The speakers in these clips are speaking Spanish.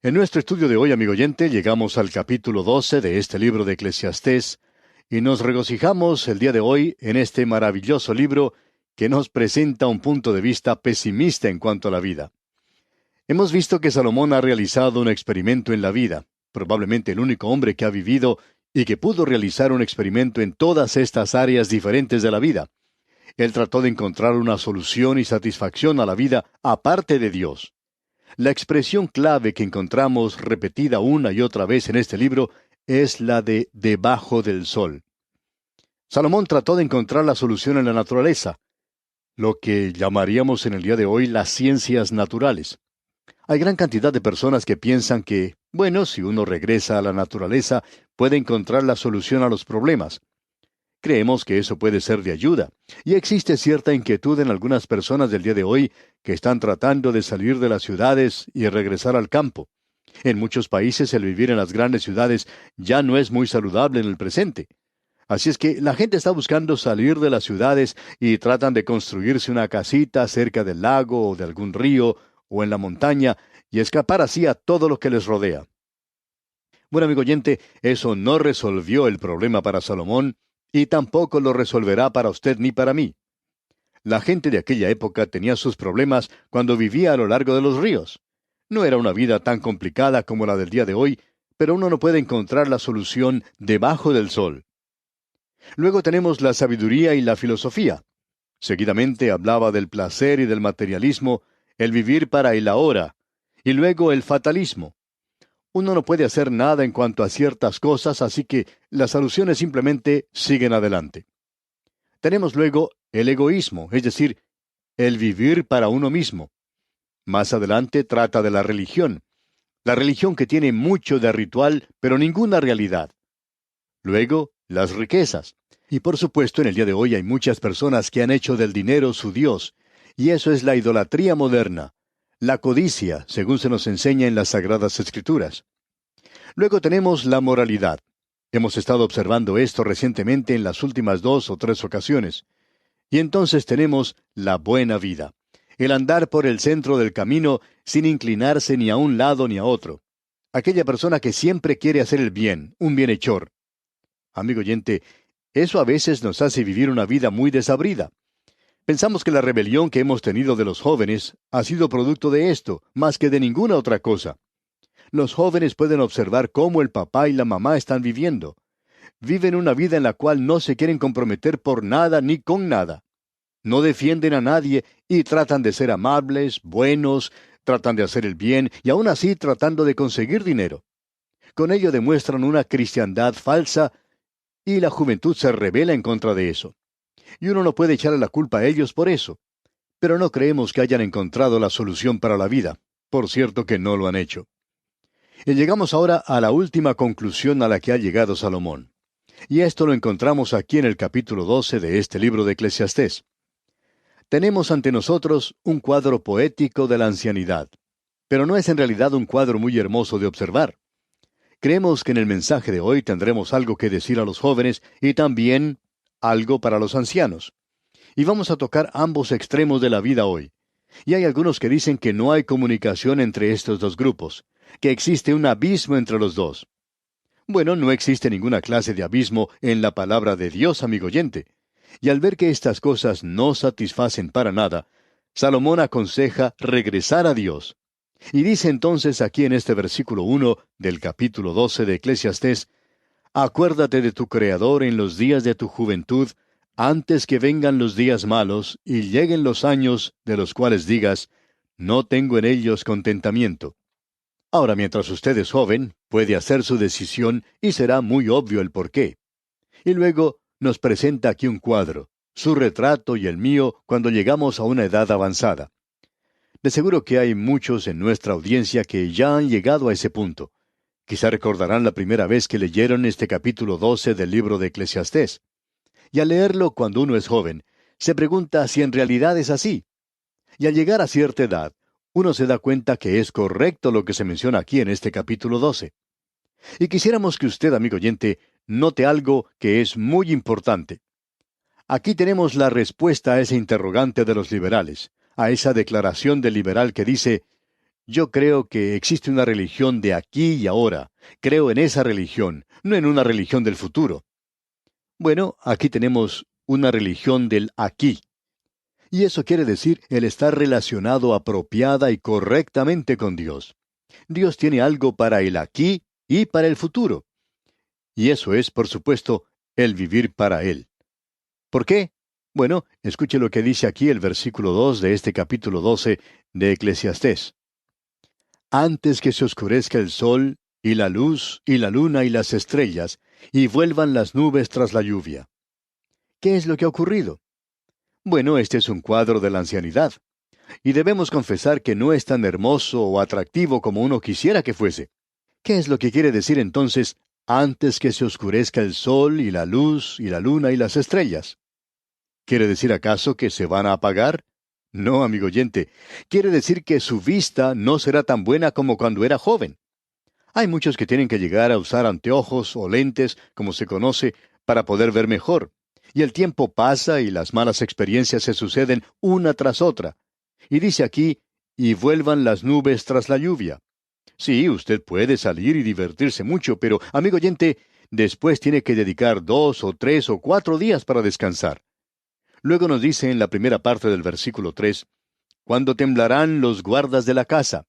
En nuestro estudio de hoy, amigo oyente, llegamos al capítulo 12 de este libro de Eclesiastés y nos regocijamos el día de hoy en este maravilloso libro que nos presenta un punto de vista pesimista en cuanto a la vida. Hemos visto que Salomón ha realizado un experimento en la vida, probablemente el único hombre que ha vivido y que pudo realizar un experimento en todas estas áreas diferentes de la vida. Él trató de encontrar una solución y satisfacción a la vida aparte de Dios. La expresión clave que encontramos repetida una y otra vez en este libro es la de debajo del sol. Salomón trató de encontrar la solución en la naturaleza, lo que llamaríamos en el día de hoy las ciencias naturales. Hay gran cantidad de personas que piensan que, bueno, si uno regresa a la naturaleza, puede encontrar la solución a los problemas. Creemos que eso puede ser de ayuda, y existe cierta inquietud en algunas personas del día de hoy que están tratando de salir de las ciudades y regresar al campo. En muchos países el vivir en las grandes ciudades ya no es muy saludable en el presente. Así es que la gente está buscando salir de las ciudades y tratan de construirse una casita cerca del lago o de algún río o en la montaña y escapar así a todo lo que les rodea. Bueno, amigo oyente, eso no resolvió el problema para Salomón y tampoco lo resolverá para usted ni para mí. La gente de aquella época tenía sus problemas cuando vivía a lo largo de los ríos. No era una vida tan complicada como la del día de hoy, pero uno no puede encontrar la solución debajo del sol. Luego tenemos la sabiduría y la filosofía. Seguidamente hablaba del placer y del materialismo, el vivir para el ahora, y luego el fatalismo. Uno no puede hacer nada en cuanto a ciertas cosas, así que las soluciones simplemente siguen adelante. Tenemos luego el egoísmo, es decir, el vivir para uno mismo. Más adelante trata de la religión que tiene mucho de ritual, pero ninguna realidad. Luego, las riquezas. Y por supuesto, en el día de hoy hay muchas personas que han hecho del dinero su Dios, y eso es la idolatría moderna, la codicia, según se nos enseña en las Sagradas Escrituras. Luego tenemos la moralidad. Hemos estado observando esto recientemente en las últimas 2 o 3 ocasiones. Y entonces tenemos la buena vida, el andar por el centro del camino sin inclinarse ni a un lado ni a otro. Aquella persona que siempre quiere hacer el bien, un bienhechor. Amigo oyente, eso a veces nos hace vivir una vida muy desabrida. Pensamos que la rebelión que hemos tenido de los jóvenes ha sido producto de esto, más que de ninguna otra cosa. Los jóvenes pueden observar cómo el papá y la mamá están viviendo. Viven una vida en la cual no se quieren comprometer por nada ni con nada. No defienden a nadie y tratan de ser amables, buenos, tratan de hacer el bien y aún así tratando de conseguir dinero. Con ello demuestran una cristiandad falsa y la juventud se rebela en contra de eso. Y uno no puede echarle la culpa a ellos por eso. Pero no creemos que hayan encontrado la solución para la vida. Por cierto que no lo han hecho. Y llegamos ahora a la última conclusión a la que ha llegado Salomón. Y esto lo encontramos aquí en el capítulo 12 de este libro de Eclesiastés. Tenemos ante nosotros un cuadro poético de la ancianidad, pero no es en realidad un cuadro muy hermoso de observar. Creemos que en el mensaje de hoy tendremos algo que decir a los jóvenes y también algo para los ancianos. Y vamos a tocar ambos extremos de la vida hoy. Y hay algunos que dicen que no hay comunicación entre estos dos grupos, que existe un abismo entre los dos. Bueno, no existe ninguna clase de abismo en la palabra de Dios, amigo oyente. Y al ver que estas cosas no satisfacen para nada, Salomón aconseja regresar a Dios. Y dice entonces aquí en este versículo 1 del capítulo 12 de Eclesiastés: Acuérdate de tu Creador en los días de tu juventud, antes que vengan los días malos y lleguen los años de los cuales digas, no tengo en ellos contentamiento. Ahora, mientras usted es joven, puede hacer su decisión y será muy obvio el porqué. Y luego nos presenta aquí un cuadro, su retrato y el mío cuando llegamos a una edad avanzada. De seguro que hay muchos en nuestra audiencia que ya han llegado a ese punto. Quizá recordarán la primera vez que leyeron este capítulo 12 del libro de Eclesiastés. Y al leerlo cuando uno es joven, se pregunta si en realidad es así. Y al llegar a cierta edad, uno se da cuenta que es correcto lo que se menciona aquí en este capítulo 12. Y quisiéramos que usted, amigo oyente, note algo que es muy importante. Aquí tenemos la respuesta a ese interrogante de los liberales, a esa declaración del liberal que dice: Yo creo que existe una religión de aquí y ahora. Creo en esa religión, no en una religión del futuro. Bueno, aquí tenemos una religión del aquí. Y eso quiere decir el estar relacionado apropiada y correctamente con Dios. Dios tiene algo para el aquí y para el futuro. Y eso es, por supuesto, el vivir para Él. ¿Por qué? Bueno, escuche lo que dice aquí el versículo 2 de este capítulo 12 de Eclesiastés. Antes que se oscurezca el sol, y la luz, y la luna, y las estrellas, y vuelvan las nubes tras la lluvia. ¿Qué es lo que ha ocurrido? Bueno, este es un cuadro de la ancianidad, y debemos confesar que no es tan hermoso o atractivo como uno quisiera que fuese. ¿Qué es lo que quiere decir entonces, antes que se oscurezca el sol, y la luz, y la luna, y las estrellas? ¿Quiere decir acaso que se van a apagar? No, amigo oyente, quiere decir que su vista no será tan buena como cuando era joven. Hay muchos que tienen que llegar a usar anteojos o lentes, como se conoce, para poder ver mejor. Y el tiempo pasa y las malas experiencias se suceden una tras otra. Y dice aquí, y vuelvan las nubes tras la lluvia. Sí, usted puede salir y divertirse mucho, pero, amigo oyente, después tiene que dedicar 2 o 3 o 4 días para descansar. Luego nos dice en la primera parte del versículo 3, cuando temblarán los guardas de la casa.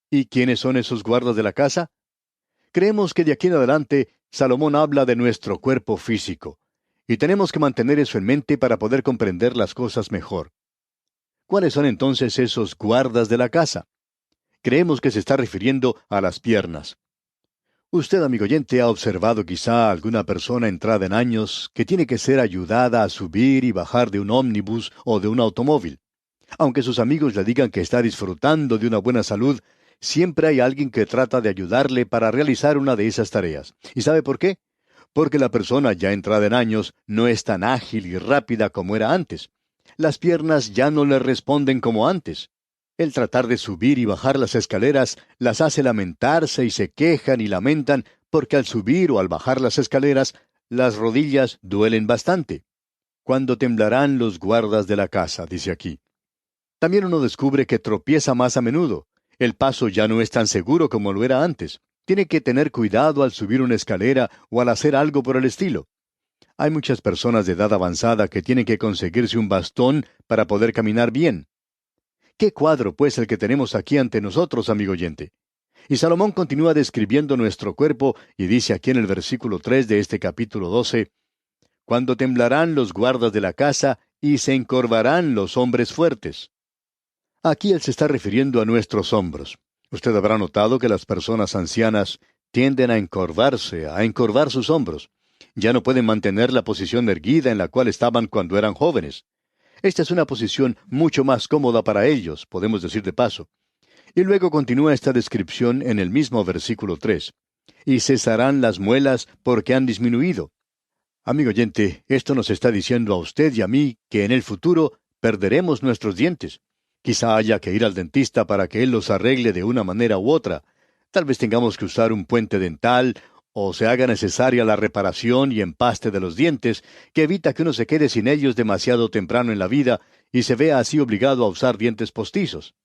¿Y quiénes son esos guardas de la casa? Creemos que de aquí en adelante Salomón habla de nuestro cuerpo físico, y tenemos que mantener eso en mente para poder comprender las cosas mejor. ¿Cuáles son entonces esos guardas de la casa? Creemos que se está refiriendo a las piernas. Usted, amigo oyente, ha observado quizá a alguna persona entrada en años que tiene que ser ayudada a subir y bajar de un ómnibus o de un automóvil. Aunque sus amigos le digan que está disfrutando de una buena salud, siempre hay alguien que trata de ayudarle para realizar una de esas tareas. ¿Y sabe por qué? Porque la persona ya entrada en años no es tan ágil y rápida como era antes. Las piernas ya no le responden como antes. El tratar de subir y bajar las escaleras las hace lamentarse y se quejan y lamentan porque al subir o al bajar las escaleras las rodillas duelen bastante. Cuando temblarán los guardas de la casa, dice aquí. También uno descubre que tropieza más a menudo. El paso ya no es tan seguro como lo era antes. Tiene que tener cuidado al subir una escalera o al hacer algo por el estilo. Hay muchas personas de edad avanzada que tienen que conseguirse un bastón para poder caminar bien. ¿Qué cuadro, pues, el que tenemos aquí ante nosotros, amigo oyente? Y Salomón continúa describiendo nuestro cuerpo y dice aquí en el versículo 3 de este capítulo 12, cuando temblarán los guardas de la casa y se encorvarán los hombres fuertes. Aquí él se está refiriendo a nuestros hombros. Usted habrá notado que las personas ancianas tienden a encorvar sus hombros. Ya no pueden mantener la posición erguida en la cual estaban cuando eran jóvenes. Esta es una posición mucho más cómoda para ellos, podemos decir de paso. Y luego continúa esta descripción en el mismo versículo 3. Y cesarán las muelas porque han disminuido. Amigo oyente, esto nos está diciendo a usted y a mí que en el futuro perderemos nuestros dientes. Quizá haya que ir al dentista para que él los arregle de una manera u otra. Tal vez tengamos que usar un puente dental o se haga necesaria la reparación y empaste de los dientes, que evita que uno se quede sin ellos demasiado temprano en la vida y se vea así obligado a usar dientes postizos.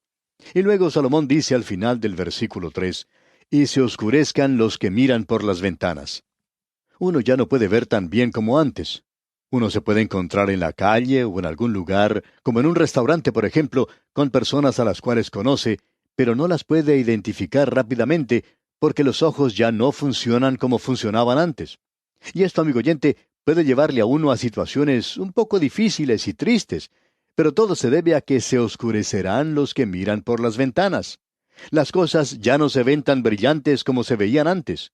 Y luego Salomón dice al final del versículo 3, y se oscurezcan los que miran por las ventanas. Uno ya no puede ver tan bien como antes. Uno se puede encontrar en la calle o en algún lugar, como en un restaurante, por ejemplo, con personas a las cuales conoce, pero no las puede identificar rápidamente porque los ojos ya no funcionan como funcionaban antes. Y esto, amigo oyente, puede llevarle a uno a situaciones un poco difíciles y tristes, pero todo se debe a que se oscurecerán los que miran por las ventanas. Las cosas ya no se ven tan brillantes como se veían antes.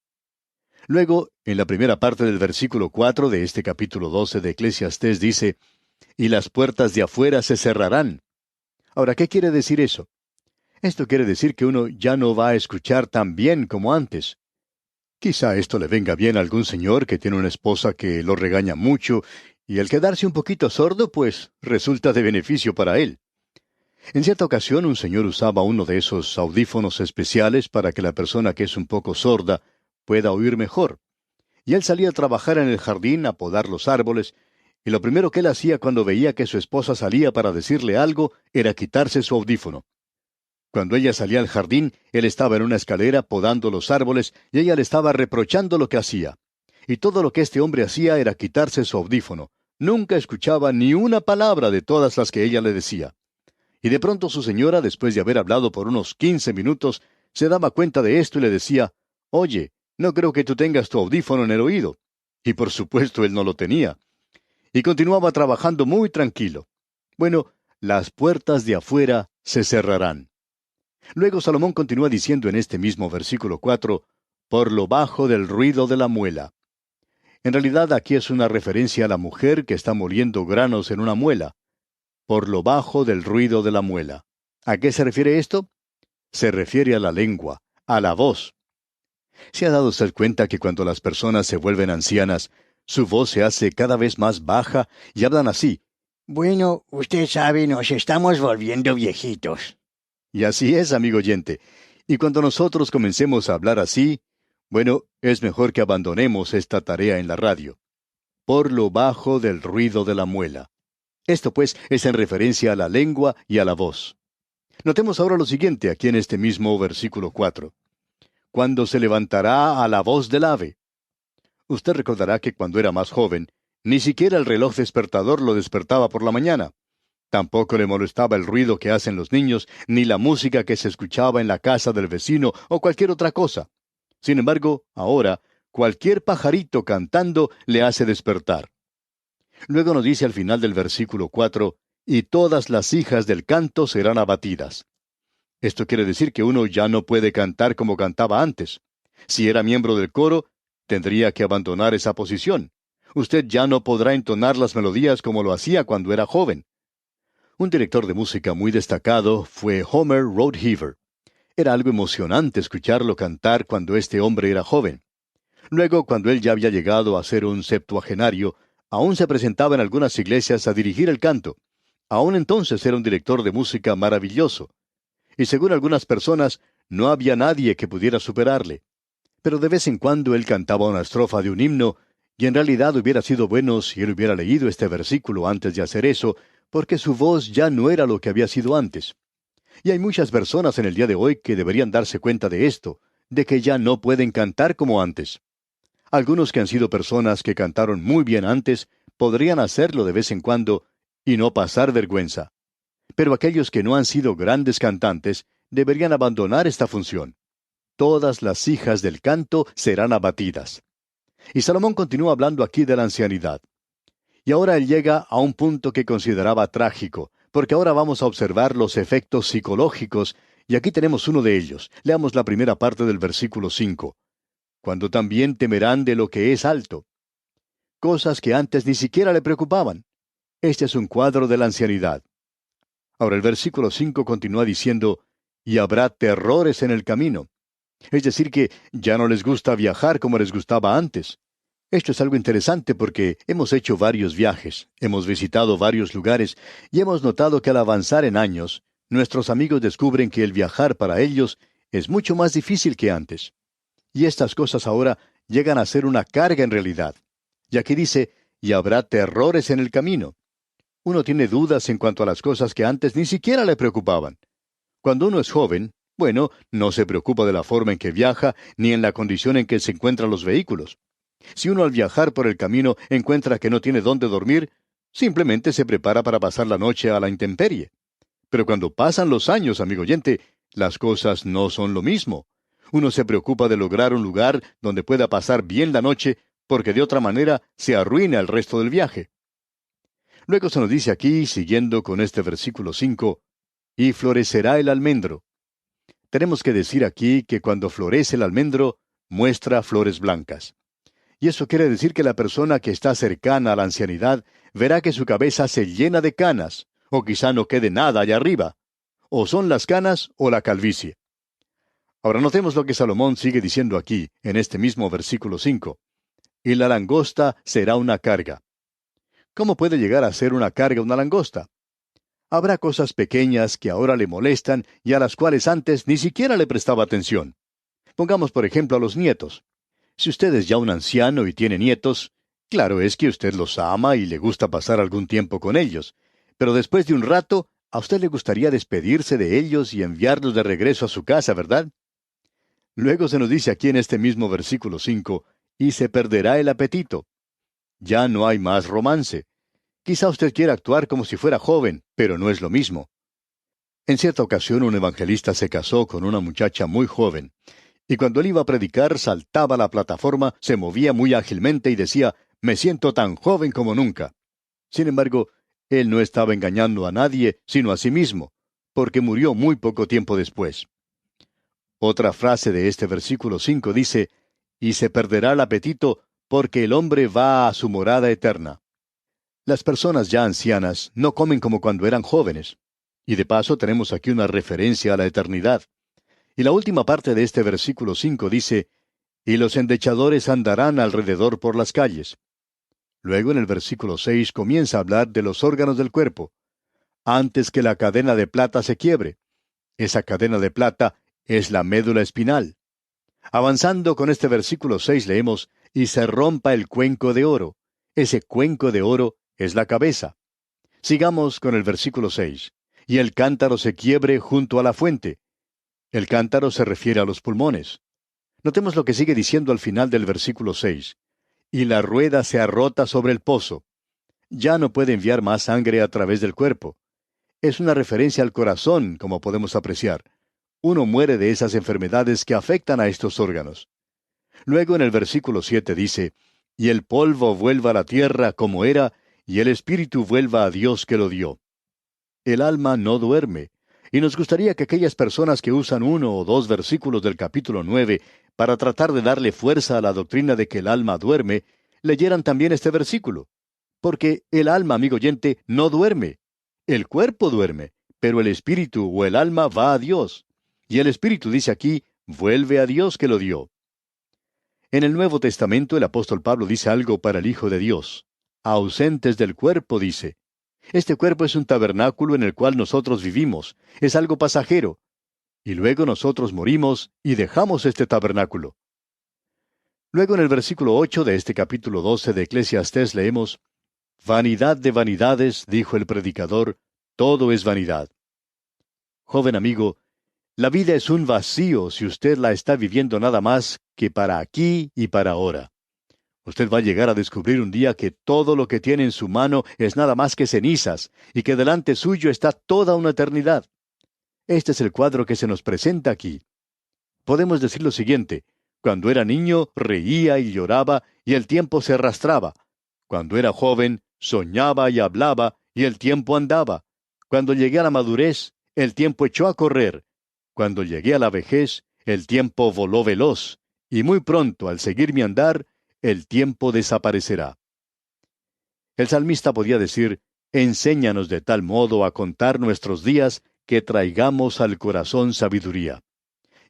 Luego, en la primera parte del versículo 4 de este capítulo 12 de Eclesiastés dice, y las puertas de afuera se cerrarán. Ahora, ¿qué quiere decir eso? Esto quiere decir que uno ya no va a escuchar tan bien como antes. Quizá esto le venga bien a algún señor que tiene una esposa que lo regaña mucho, y el quedarse un poquito sordo, pues, resulta de beneficio para él. En cierta ocasión, un señor usaba uno de esos audífonos especiales para que la persona que es un poco sorda pueda oír mejor. Y él salía a trabajar en el jardín a podar los árboles, y lo primero que él hacía cuando veía que su esposa salía para decirle algo era quitarse su audífono. Cuando ella salía al jardín, él estaba en una escalera podando los árboles y ella le estaba reprochando lo que hacía. Y todo lo que este hombre hacía era quitarse su audífono. Nunca escuchaba ni una palabra de todas las que ella le decía. Y de pronto su señora, después de haber hablado por unos 15 minutos, se daba cuenta de esto y le decía, «Oye, no creo que tú tengas tu audífono en el oído». Y por supuesto él no lo tenía. Y continuaba trabajando muy tranquilo. Bueno, las puertas de afuera se cerrarán. Luego Salomón continúa diciendo en este mismo versículo 4, «Por lo bajo del ruido de la muela». En realidad aquí es una referencia a la mujer que está moliendo granos en una muela. Por lo bajo del ruido de la muela. ¿A qué se refiere esto? Se refiere a la lengua, a la voz. ¿Se ha dado usted cuenta que cuando las personas se vuelven ancianas, su voz se hace cada vez más baja y hablan así? Bueno, usted sabe, nos estamos volviendo viejitos. Y así es, amigo oyente. Y cuando nosotros comencemos a hablar así, bueno, es mejor que abandonemos esta tarea en la radio. Por lo bajo del ruido de la muela. Esto, pues, es en referencia a la lengua y a la voz. Notemos ahora lo siguiente aquí en este mismo versículo 4. Cuando se levantará a la voz del ave. Usted recordará que cuando era más joven, ni siquiera el reloj despertador lo despertaba por la mañana. Tampoco le molestaba el ruido que hacen los niños, ni la música que se escuchaba en la casa del vecino o cualquier otra cosa. Sin embargo, ahora, cualquier pajarito cantando le hace despertar. Luego nos dice al final del versículo 4, y todas las hijas del canto serán abatidas. Esto quiere decir que uno ya no puede cantar como cantaba antes. Si era miembro del coro, tendría que abandonar esa posición. Usted ya no podrá entonar las melodías como lo hacía cuando era joven. Un director de música muy destacado fue Homer Rodeheaver. Era algo emocionante escucharlo cantar cuando este hombre era joven. Luego, cuando él ya había llegado a ser un septuagenario, aún se presentaba en algunas iglesias a dirigir el canto. Aún entonces era un director de música maravilloso. Y según algunas personas, no había nadie que pudiera superarle. Pero de vez en cuando él cantaba una estrofa de un himno, y en realidad hubiera sido bueno si él hubiera leído este versículo antes de hacer eso, porque su voz ya no era lo que había sido antes. Y hay muchas personas en el día de hoy que deberían darse cuenta de esto, de que ya no pueden cantar como antes. Algunos que han sido personas que cantaron muy bien antes, podrían hacerlo de vez en cuando y no pasar vergüenza. Pero aquellos que no han sido grandes cantantes, deberían abandonar esta función. Todas las hijas del canto serán abatidas. Y Salomón continúa hablando aquí de la ancianidad. Y ahora él llega a un punto que consideraba trágico, porque ahora vamos a observar los efectos psicológicos, y aquí tenemos uno de ellos. Leamos la primera parte del versículo 5. Cuando también temerán de lo que es alto. Cosas que antes ni siquiera le preocupaban. Este es un cuadro de la ancianidad. Ahora el versículo 5 continúa diciendo, y habrá terrores en el camino. Es decir, que ya no les gusta viajar como les gustaba antes. Esto es algo interesante porque hemos hecho varios viajes, hemos visitado varios lugares y hemos notado que al avanzar en años, nuestros amigos descubren que el viajar para ellos es mucho más difícil que antes. Y estas cosas ahora llegan a ser una carga en realidad. Y aquí dice, y habrá terrores en el camino. Uno tiene dudas en cuanto a las cosas que antes ni siquiera le preocupaban. Cuando uno es joven, bueno, no se preocupa de la forma en que viaja ni en la condición en que se encuentran los vehículos. Si uno al viajar por el camino encuentra que no tiene dónde dormir, simplemente se prepara para pasar la noche a la intemperie. Pero cuando pasan los años, amigo oyente, las cosas no son lo mismo. Uno se preocupa de lograr un lugar donde pueda pasar bien la noche, porque de otra manera se arruina el resto del viaje. Luego se nos dice aquí, siguiendo con este versículo 5, y florecerá el almendro. Tenemos que decir aquí que cuando florece el almendro, muestra flores blancas. Y eso quiere decir que la persona que está cercana a la ancianidad verá que su cabeza se llena de canas, o quizá no quede nada allá arriba. O son las canas o la calvicie. Ahora notemos lo que Salomón sigue diciendo aquí, en este mismo versículo 5. Y la langosta será una carga. ¿Cómo puede llegar a ser una carga una langosta? Habrá cosas pequeñas que ahora le molestan y a las cuales antes ni siquiera le prestaba atención. Pongamos por ejemplo a los nietos. Si usted es ya un anciano y tiene nietos, claro es que usted los ama y le gusta pasar algún tiempo con ellos, pero después de un rato, A usted le gustaría despedirse de ellos y enviarlos de regreso a su casa, ¿verdad? Luego se nos dice aquí en este mismo versículo 5, y se perderá el apetito. Ya no hay más romance. Quizá usted quiera actuar como si fuera joven, pero no es lo mismo. En cierta ocasión un evangelista se casó con una muchacha muy joven, y cuando él iba a predicar saltaba a la plataforma, se movía muy ágilmente y decía, «Me siento tan joven como nunca». Sin embargo, él no estaba engañando a nadie, sino a sí mismo, porque murió muy poco tiempo después. Otra frase de este versículo 5 dice, «Y se perderá el apetito, porque el hombre va a su morada eterna». Las personas ya ancianas no comen como cuando eran jóvenes. Y de paso tenemos aquí una referencia a la eternidad. Y la última parte de este versículo 5 dice, «Y los endechadores andarán alrededor por las calles». Luego en el versículo 6 comienza a hablar de los órganos del cuerpo. Antes que la cadena de plata se quiebre. Esa cadena de plata es la médula espinal. Avanzando con este versículo 6 leemos, «Y se rompa el cuenco de oro». Ese cuenco de oro es la cabeza. Sigamos con el versículo 6. «Y el cántaro se quiebre junto a la fuente». El cántaro se refiere a los pulmones. Notemos lo que sigue diciendo al final del versículo 6. «Y la rueda se arrota sobre el pozo». Ya no puede enviar más sangre a través del cuerpo. Es una referencia al corazón, como podemos apreciar. Uno muere de esas enfermedades que afectan a estos órganos. Luego en el versículo 7 dice, «Y el polvo vuelva a la tierra como era, y el espíritu vuelva a Dios que lo dio». El alma no duerme, y nos gustaría que aquellas personas que usan uno o dos versículos del capítulo 9 para tratar de darle fuerza a la doctrina de que el alma duerme, leyeran también este versículo. Porque el alma, amigo oyente, no duerme. El cuerpo duerme, pero el espíritu o el alma va a Dios. Y el espíritu dice aquí, vuelve a Dios que lo dio. En el Nuevo Testamento el apóstol Pablo dice algo para el Hijo de Dios. Ausentes del cuerpo, dice. Este cuerpo es un tabernáculo en el cual nosotros vivimos, es algo pasajero. Y luego nosotros morimos y dejamos este tabernáculo. Luego en el versículo 8 de este capítulo 12 de Eclesiastés leemos, «Vanidad de vanidades, dijo el predicador, todo es vanidad». Joven amigo, la vida es un vacío si usted la está viviendo nada más que para aquí y para ahora. Usted va a llegar a descubrir un día que todo lo que tiene en su mano es nada más que cenizas, y que delante suyo está toda una eternidad. Este es el cuadro que se nos presenta aquí. Podemos decir lo siguiente: cuando era niño, reía y lloraba, y el tiempo se arrastraba. Cuando era joven, soñaba y hablaba, y el tiempo andaba. Cuando llegué a la madurez, el tiempo echó a correr. Cuando llegué a la vejez, el tiempo voló veloz, y muy pronto, al seguir mi andar, el tiempo desaparecerá. El salmista podía decir, enséñanos de tal modo a contar nuestros días que traigamos al corazón sabiduría.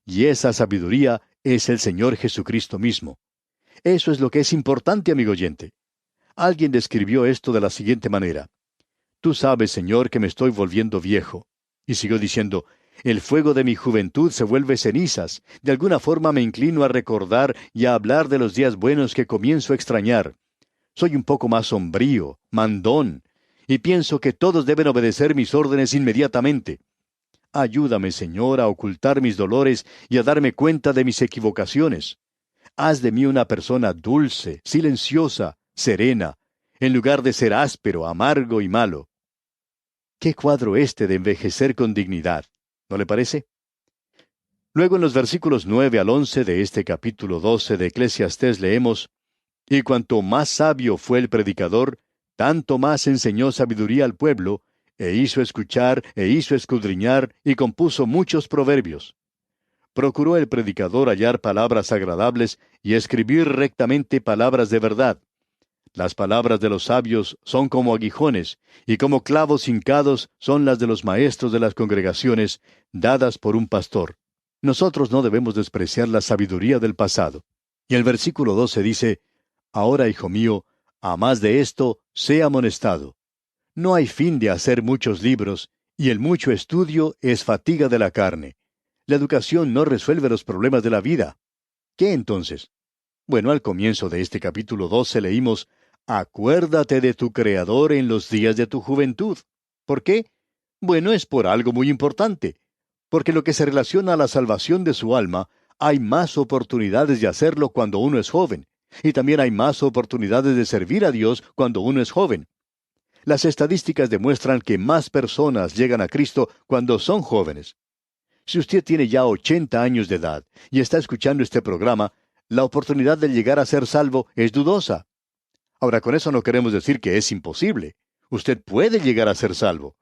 Y esa sabiduría es el Señor Jesucristo mismo. Eso es lo que es importante, amigo oyente. Alguien describió esto de la siguiente manera. Tú sabes, Señor, que me estoy volviendo viejo. Y siguió diciendo, el fuego de mi juventud se vuelve cenizas. De alguna forma me inclino a recordar y a hablar de los días buenos que comienzo a extrañar. Soy un poco más sombrío, mandón, y pienso que todos deben obedecer mis órdenes inmediatamente. Ayúdame, Señor, a ocultar mis dolores y a darme cuenta de mis equivocaciones. Haz de mí una persona dulce, silenciosa, serena, en lugar de ser áspero, amargo y malo. Qué cuadro este de envejecer con dignidad, ¿no le parece? Luego en los versículos 9 al 11 de este capítulo 12 de Eclesiastés leemos, «Y cuanto más sabio fue el predicador, tanto más enseñó sabiduría al pueblo, e hizo escuchar, e hizo escudriñar, y compuso muchos proverbios». Procuró el predicador hallar palabras agradables y escribir rectamente palabras de verdad. Las palabras de los sabios son como aguijones, y como clavos hincados son las de los maestros de las congregaciones, dadas por un pastor. Nosotros no debemos despreciar la sabiduría del pasado. Y el versículo 12 dice, «Ahora, hijo mío, a más de esto, sé amonestado. No hay fin de hacer muchos libros, y el mucho estudio es fatiga de la carne. La educación no resuelve los problemas de la vida». ¿Qué entonces? Bueno, al comienzo de este capítulo 12 leímos, «Acuérdate de tu Creador en los días de tu juventud». ¿Por qué? Bueno, es por algo muy importante, porque lo que se relaciona a la salvación de su alma, hay más oportunidades de hacerlo cuando uno es joven, y también hay más oportunidades de servir a Dios cuando uno es joven. Las estadísticas demuestran que más personas llegan a Cristo cuando son jóvenes. Si usted tiene ya 80 años de edad y está escuchando este programa, la oportunidad de llegar a ser salvo es dudosa. Ahora, con eso no queremos decir que es imposible. Usted puede llegar a ser salvo.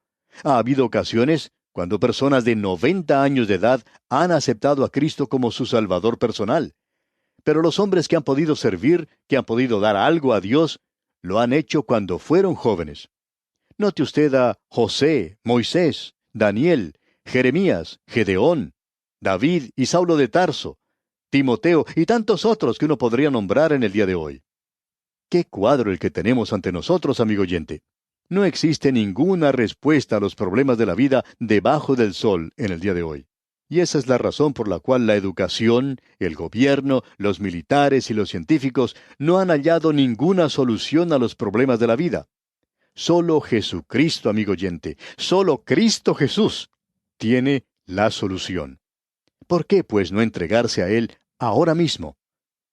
Ha habido ocasiones cuando personas de 90 años de edad han aceptado a Cristo como su Salvador personal. Pero los hombres que han podido servir, que han podido dar algo a Dios, lo han hecho cuando fueron jóvenes. Note usted a José, Moisés, Daniel, Jeremías, Gedeón, David y Saulo de Tarso, Timoteo y tantos otros que uno podría nombrar en el día de hoy. ¡Qué cuadro el que tenemos ante nosotros, amigo oyente! No existe ninguna respuesta a los problemas de la vida debajo del sol en el día de hoy. Y esa es la razón por la cual la educación, el gobierno, los militares y los científicos no han hallado ninguna solución a los problemas de la vida. Solo Jesucristo, amigo oyente, solo Cristo Jesús tiene la solución. ¿Por qué, pues, no entregarse a Él ahora mismo?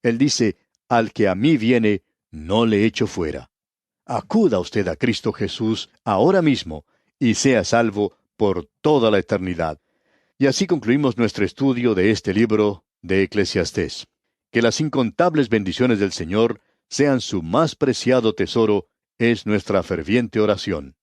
Él dice, al que a mí viene, no le echo fuera. Acuda usted a Cristo Jesús ahora mismo y sea salvo por toda la eternidad. Y así concluimos nuestro estudio de este libro de Eclesiastés. Que las incontables bendiciones del Señor sean su más preciado tesoro, es nuestra ferviente oración.